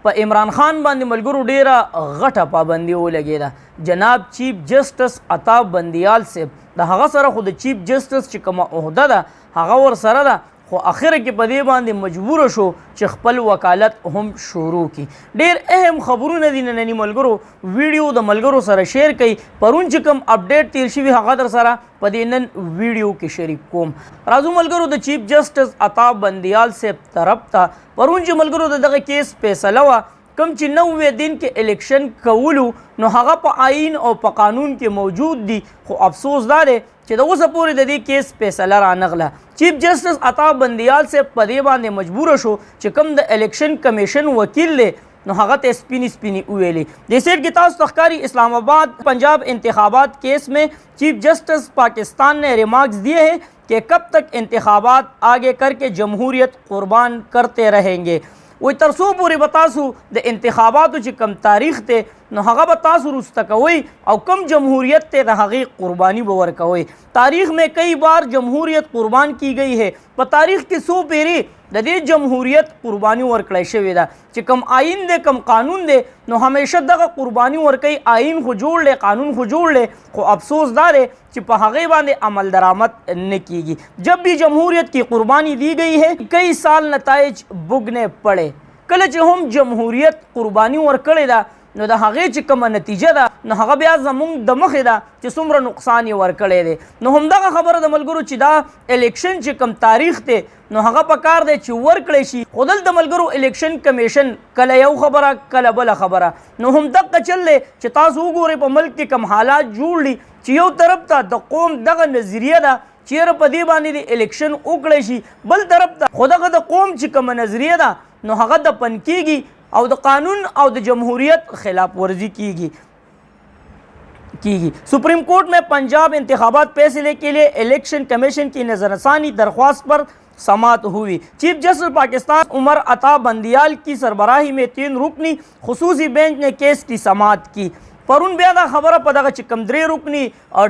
په عمران خان باندې ملګرو ډیره غټه پابندي ولګېده. جناب چیف جسټس عطا بندیال صاحب د هغه سره خو د چیف جسټس چې کومه عہده ده هغه ورسره ده، خو اخر کې په دې باندې مجبور شو چې خپل وکالت هم شروع کړي. ډیر اهم خبرونه دي نننی ملګرو ویډیو د ملګرو سره شیر کړئ. پرون چې کوم اپډیټ تیر شوي هغه در سره په دې نن ویډیو کې شریک کوم. راځو ملګرو د چیف جسټس عطا بندیال صاحب طرف ته پرون چې ملګرو دغه کیس فیصله وه کم چې 90 دن کې الیکشن کولو نو هغه په آئین او په قانون کې موجود دي، خو افسوس دا دی چې د اوسه پورې د دې کیس فیصله رانغله. چیف جسټس عطا بندیال صاحب په دې باندې مجبور شو چې کوم د الیکشن کمیشن وکیل دی نو هغه ته سپینی سپینی ویلي. د سیٹ کی تاسو تخکاری اسلام آباد پنجاب انتخابات کیس میں چیف جسٹس پاکستان نے ریمارکس دیے ہیں کہ کب تک انتخابات آگے کر کے جمہوریت قربان کرتے رہیں گے. وی ترسو پوری بتاسو د انتخاباتو چې کم تاریخ ته نو هغه بتاسو رسته کوي او کم جمهوریت ته د هغې قربانی به ورکوي. تاریخ میں کئی بار جمهوریت قربان کی گئی ہے. په تاریخ کې 100 پیری د دې جمهوریت قربانی ورکړی شوې ده چې کم آئین دی کم قانون دی نو همیشه دغه قربانی ورکوي. آئین خو جوړ دی قانون خو جوړ دی، خو افسوس دا دی چې په هغې باندې عمل درآمد نه کیږي. جب بھی جمهوریت کی قربانی دی گئی ہے کئی سال نتائج بھگنے پڑے. کله چې هم جمهوریت قربانی ورکړې ده نو د هغې چې کومه نتیجه ده نو هغه بیا زمونږ د مخې ده چې څومره نقصان یې ورکړی دی. نو همدغه خبره د ملګرو چې دا الیکشن چې کوم تاریخ دی نو هغه پکار دی چې ورکړی شي. خو دلته ملګرو الیکشن کمیشن کله یو خبره کله بله خبره، نو همدغه چل دی چې تاسو وګورئ په ملک کې کوم حالات جوړ دي چې یو طرف ته د قوم دغه نظریه ده چیرې په دې باندې د الیکشن وکړی شي، بل طرف ته خو دغه د قوم چې کومه نظریه ده نو هغه د پن کیږي او د قانون او د جمہوریت خلاف ورزی کیگی. سپریم کورٹ میں پنجاب انتخابات فیصلے کے لیے الیکشن کمیشن کی نظر ثانی درخواست پر سماعت ہوئی. چیف جسٹس پاکستان عمر عطا بندیال کی سربراہی میں 3 رکنی خصوصی بینچ نے کیس کی سماعت کی. پرون بیا دا خبره په دغه چې کوم 3 رکنی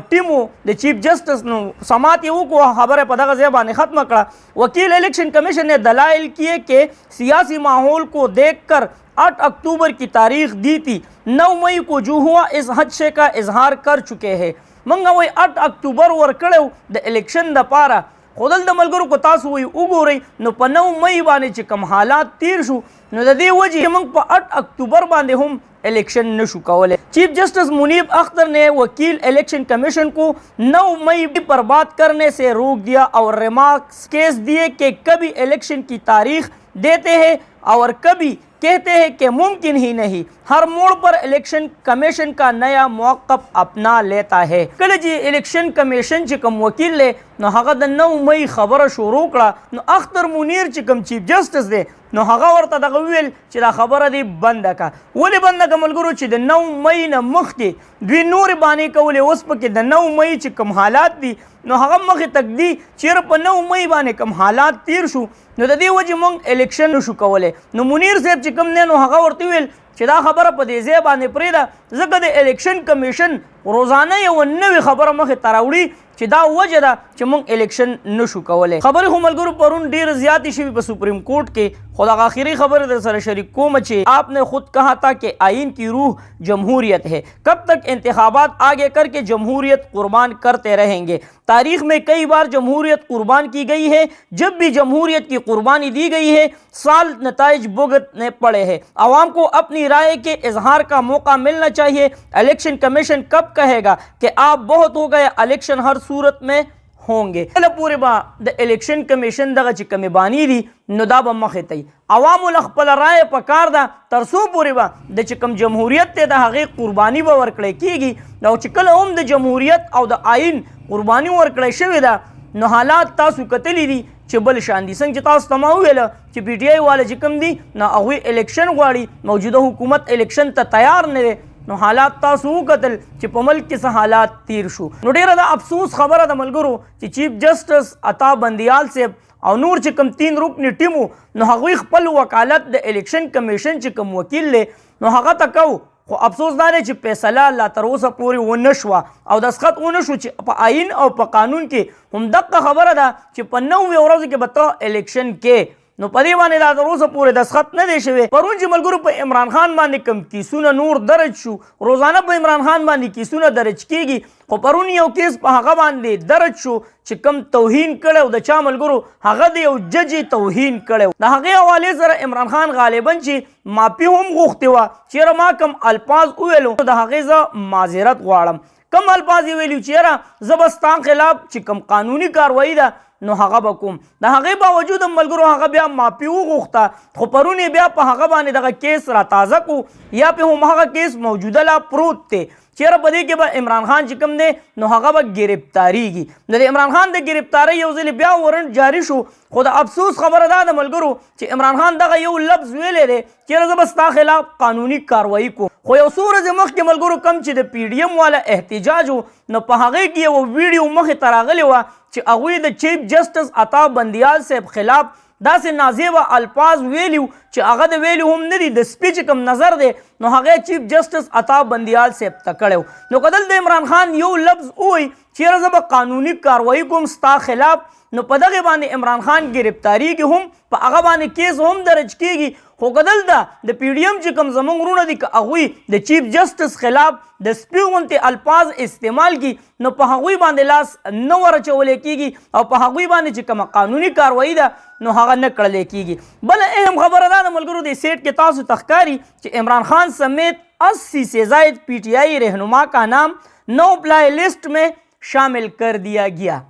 ټیمو د چیف جسٹس نو سماعت یې وکړه، خبره په دغه ځای باندې ختمه کړه. وکیل الیکشن کمیشن نے دلائل کیے کہ سیاسی ماحول کو دیکھ کر 8 اکتوبر کی تاریخ دی تھی، 9 مئی کو جو ہوا اس خدشے کا اظہار کر چکے ہیں. منګه وای 8 اکتوبر ورکړو د الیکشن د پاره، خودل د ملګرو کو تاسو وی وګورئ نو په 9 مئی باندې چې کوم حالات تیر شو نو د دې وجې موږ په 8 اکتوبر باندې هم الیکشن نشو کولے. چیف جسٹس منیب اختر نے وکیل الیکشن کمیشن کو 9 مئی پر بات کرنے سے روک دیا اور ریمارکس کیس دیے کہ کبھی الیکشن کی تاریخ دیتے ہیں اور کبھی کہتے ہیں کہ ممکن ہی نہیں. ہر موڑ پر الیکشن کمیشن کا نیا موقف اپنا لیتا ہے. کله چې الیکشن کمیشن چې کوم وکیل له نو هغه د 9 مئی خبره شروع کړه نو اختر منیر چې کوم چیف جسټس دی نو هغه ورته دغه ویل چې دا خبره دی بنده کا. ولې بنده کا ملګرو چې د 9 مئی نه مخکې دوی نور باندې کولې، اوس پکې د 9 مئی چې کوم حالات دي نو هغه مخې تک دی چیرې په 9 مئی باندې کوم حالات تیر شو نو د دې وجې موږ الیکشن نشو کولی. نو منیر صاحب چې کوم دی نو هغه ورته ویل چې دا خبره په دې ځای باندې پرېږده، ځکه د الیکشن کمیشن روزانه یو نوې خبره مخې ته راوړي چې دا وجه ده چې موږ الیکشن نشو کولی. خبرې خو ملګرو پرون ډېرې زیاتې شوي په سپریم کورټ کې، خو دغه آخري خبرې در سره شریک کوم چې آپ نے خود کہا تھا کہ آئین کی روح جمہوریت ہے، کب تک انتخابات آگے کر کے جمہوریت قربان کرتے رہیں گے. تاریخ میں کئی بار جمہوریت قربان کی گئی ہے. جب بھی جمہوریت کی قربانی دی گئی ہے سال نتائج بھگتنے پڑے ہیں. عوام کو اپنی رائے کے اظہار کا موقع ملنا چاہیے. الیکشن کمیشن کب کہے گا کہ آپ بہت ہو گئے، الیکشن ہر صورت میں ہوں گے. پورے با د الیکشن کمیشن دغه چې کمی بانی دي نو دا به مخې ته عوامو له خپل رائے پکار ده ترڅو پورې به د چې کوم جمهوریت ته د هغې قرباني به ورکړی کیږي. نو چې کله هم د جمهوریت او د آئین قرباني ورکړی شوې ده نو حالات تاسو کتلی دي چې بل شان دي. څنګه چې تاسو ته ما وویله چې پی ټی آی والا چې کوم دي نو هغوی الیکشن غواړي، موجوده حکومت الیکشن ته تیار نه دی. نو حالات تاسو وکتل چې په ملک کې څه حالات تیر شو. نو ډیره د افسوس خبره د ملګرو چې چیف جسټس عطا بندیال صاحب او نور چې کوم 3 رکنی ټیمو نو هغوی خپل وکالت د الیکشن کمیشن چې کوم وکیل دی نو هغه ته کو، خو افسوس دا دی چې فیصله لا تر اوسه پورې ونه شوه او دستخط ونه شو چې په آئین او په قانون کې همدغه خبره ده چې په 90 ورځو کې به ته الیکشن کې. نو په دې باندې دا تر اوسه پورې دستخط نه دی شوی. پرون چې ملګرو په عمران خان باندې کم کیسونه نور درج شو، روزانه په عمران خان باندې کیسونه درج کیږي، خو پرون یو کیس په هغه باندې درج شو چې کم توهین کړو د چا ملګرو، هغه د یو جج توهین کړو. د هغې حوالې سره عمران خان غالبا چې معافي هم غوښتې وه، چېرې ما کم الفاظ وویلو د هغې زه معذرت غواړم. کم الفاظ یې ویلي چېرې زه به ستا خلاف چې کم قانوني کاروایي ده نو هغه به کوم. د هغې باوجود هم ملګرو هغه بیا معافي وغوښته، خو پرون یې بیا په هغه باندې دغه کیس را تازه کو، یا پې هم هغه کیس موجوده لا پروت دی چېرې په دې کې به عمران خان چې کوم دی نو هغه به ګرفتاریږي. نو د عمران خان د ګرفتارۍ یو ځل بیا ورنټ جاري شو، خو د افسوس خبره دا ده ملګرو چې عمران خان دغه یو لفظ ویلی دی چېرې زه به ستا خلاف قانوني کاروایي کوم. خو یو څو ورځې مخکې ملګرو کم چې د پی ډي ایم والا احتجاج و، نو په هغې کې یو ویډیو مخې ته راغلی وه چې هغوی د چیف جسټس عطا بندیال صاحب خلاف داسې نازیبه الفاظ ویلیو چې هغه د ویلو هم نه دي، د سپیچ کم نظر دی نو هغې چیف جسټس عطا بندیال صاحب ته کړی. نو که دلته عمران خان یو لفظ ووایي چېرې زه به قانوني کاروایي کوم ستا خلاف، نو په دغې باندې عمران خان ګرفتاریږي هم، په هغه باندې کیس هم درج کیږي. خو که دلته د پی ډي ایم چې کوم زموږ وروڼه دي که هغوی د چیف جسټس خلاف د سپي غوندې الفاظ استعمال کړي نو په هغوی باندې لاس نه ورچولی کیږي او په هغوی باندې چې کومه قانوني کاروایي ده نو هغه نه کړلی کیږي. بله اهم خبره دا ده ملګرو د سیټ کې تاسو ته ښکاري چې عمران خان سمیت 80 से زائد پی ٹی آئی رہنما کا نام نو اپلائی لسٹ میں شامل کر دیا گیا.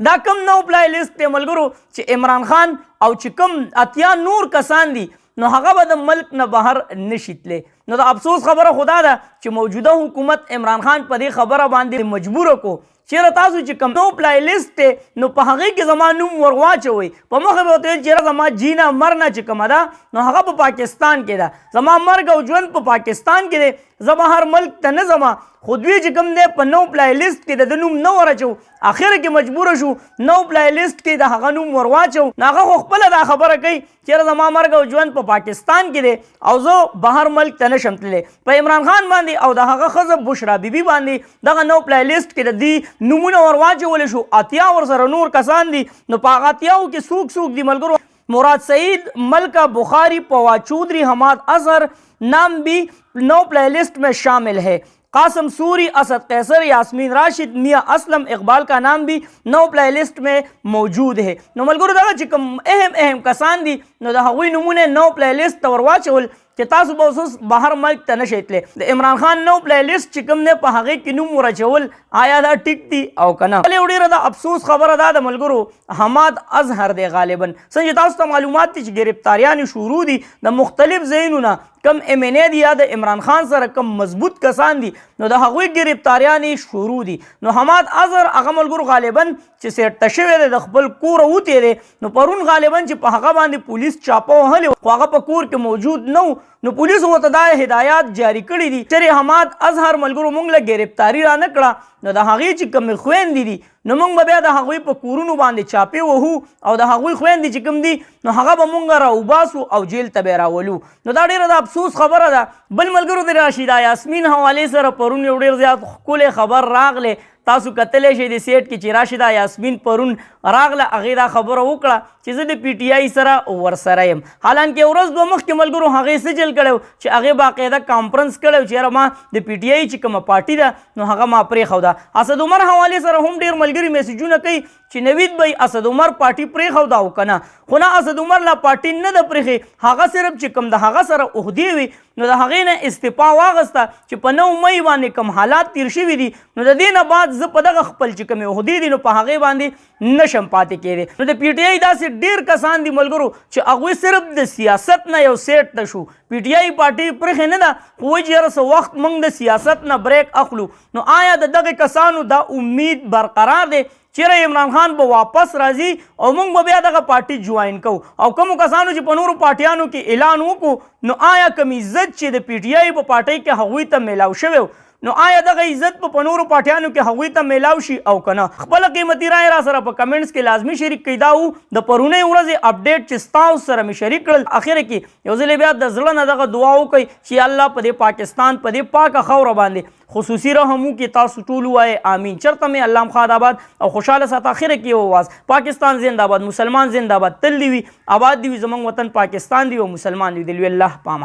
دا کم نو اپلائی لسٹ دی ملګرو چې عمران خان او چې کم اتیا نور کسان دي نو هغه به د ملک نه بهر نشي تللی. نو د افسوس خبره خدا ده چې موجوده حکومت عمران خان په دې خبره باندې مجبوره کو چېرې تاسو چې کوم نو اپلائی لسټ دی نو په هغې کې زما نوم ور واچوئ، په مخه به ورته ویل چېرې زما جینه مرنه چې کومه ده نو هغه په پاکستان کې ده، زما مرګ او ژوند په پاکستان کې دی، زه به هر ملک ته نه ځمه. خو دوی چې کوم دی په نو اپلائی لسټ کې د نوم نه ور اچو، اخر کې مجبوره شو نو اپلائی لسټ کې د هغه نوم ور واچو. نو هغه خو خپله دا خبره کوي چېرې زما مرګ او ژوند په پاکستان کې دی او زه بهر ملک ته نشم تللی. په عمران خان باندې او د هغه ښځه بشرا بیبي باندې دغه نو اپلائی لسټ کې د دې نومونه ور واچولی شو، اتیا ورسره نور کسان دي. نو په هغه اتیاو کې څوک څوک دي ملګرو؟ مراد سعید، ملکہ بخاری، فواد چودھری، حماد اظہر نام بھی نو اپلائی لسٹ میں شامل ہے. قاسم سوری، اسد قیصر، یاسمین راشد، میاں اسلم اقبال کا نام بھی نو اپلائی لسٹ میں موجود ہے. نو ملګرو دغه چې کوم اهم کسان دي نو د هغوی نومونه نو اپلائی لسٹ ته ور واچول چې تاسو به اوس بهر ملک ته نشئ تللی. د عمران خان نو اپلائی لسٹ چې کوم دی په هغې کې نوم ور اچول آیا دا ټیک دي او که نه؟ بلې یو ډېره د افسوس خبره دا ده ملګرو حماد اظهر دی غالبا څنګه چې تاسو ته معلومات دي چې ګرفتاریانې شروع دي د مختلف ځایونو نه، کم ایم این اے دي یا د عمران خان سره کم مضبوط کسان دي نو د هغوی ګرفتاریانې شروع دي. نو حماد اظهر هغه ملګرو غالبا چې سیټه شوی دی د خپل کوره وتی دی نو پرون غالبا چې په هغه باندې پولیس چاپه وهلې خو هغه په کور کې موجود نه و نو پولیسو ورته دا هدایات جاری کړي دي چې حماد اظهر ملګرو موږ له ګرفتاري را نه کړه نو د هغې چې کومې خویندې دي نو موږ به بیا د هغوی په کورونو باندې چاپې وهو او د هغوی خویندې چې کوم دي نو هغه به موږ راوباسو او جیل ته به یې راولو. نو دا ډېره د افسوس خبره ده. بل ملګرو د راشده یاسمین حوالې سره پرون یو ډېر زیات ښکلی خبر راغلی، تاسو کتلی شئ د سیټ کې چې راشده یاسمین پرون راغله، هغې دا خبره وکړه چې زه د پی ټي آی سره ورسره یم. حالانکې ورځ دوه مخکې ملګرو هغې سجل کړی چې هغې باقاعده کانفرنس کړی چې یاره ما د پی ټي آی چې کومه پارټي ده نو هغه ما پرېښوده. اسد عمر حوالې سره هم ډېر ملګري میسیجونه کوي چې نوید بھائی اسد عمر پارټي پرېښوده او که نه، خو نه اسد عمر لا پارټي نه ده پرېښې، هغه صرف چې کوم د هغه سره عهدې وي نو د هغې نه استعفا واغسته چې په 9 مئی باندې کوم حالات تیر شوي دي نو د دې نه بعد زه په دغه خپل چې کومې عهدې دي نو په هغې باندې نشم پاتې کېدی. نو د پی ټي آی داسې ډېر کسان دي ملګرو چې هغوی صرف د سیاست نه یو سیټ ته شو، پی ټي آی پارټي پرېښې نه ده خو وایي چې یاره څه وخت موږ د سیاست نه بریک اخلو. نو آیا د دغې کسانو دا امید برقرار دی چېرې عمران خان به واپس راځي او موږ به بیا دغه پارټي جوائن کوو؟ او کومو کسانو چې په نورو پارټیانو کې اعلان وکړو نو آیا کوم عزت چې د پی ټي آی په پارټۍ کې هغوی ته میلاو شوی نو آیا دغه عزت په نورو پارټیانو کې هغوی ته میلاو شي او که نه؟ خپله قیمتي رایې را سره په کمنټس کې لازمي شریک کړئ. دا و د پرونۍ ورځې اپډیټ چې ستاسو سره مې شریک کړل. اخر کې یو ځلې بیا د زړه نه دغه دعا وکړئ چې الله په دې پاکستان په دې پاکه خاوره باندې خصوصي رحمو کې تاسو ټول وای امین. چرته مې الله خاد آباد او خوشاله سات اخره کې وواز پاکستان زنده باد، مسلمان زنده باد، تل دی وي آباد دی زمونږ وطن پاکستان دی او مسلمان دی الله پاما.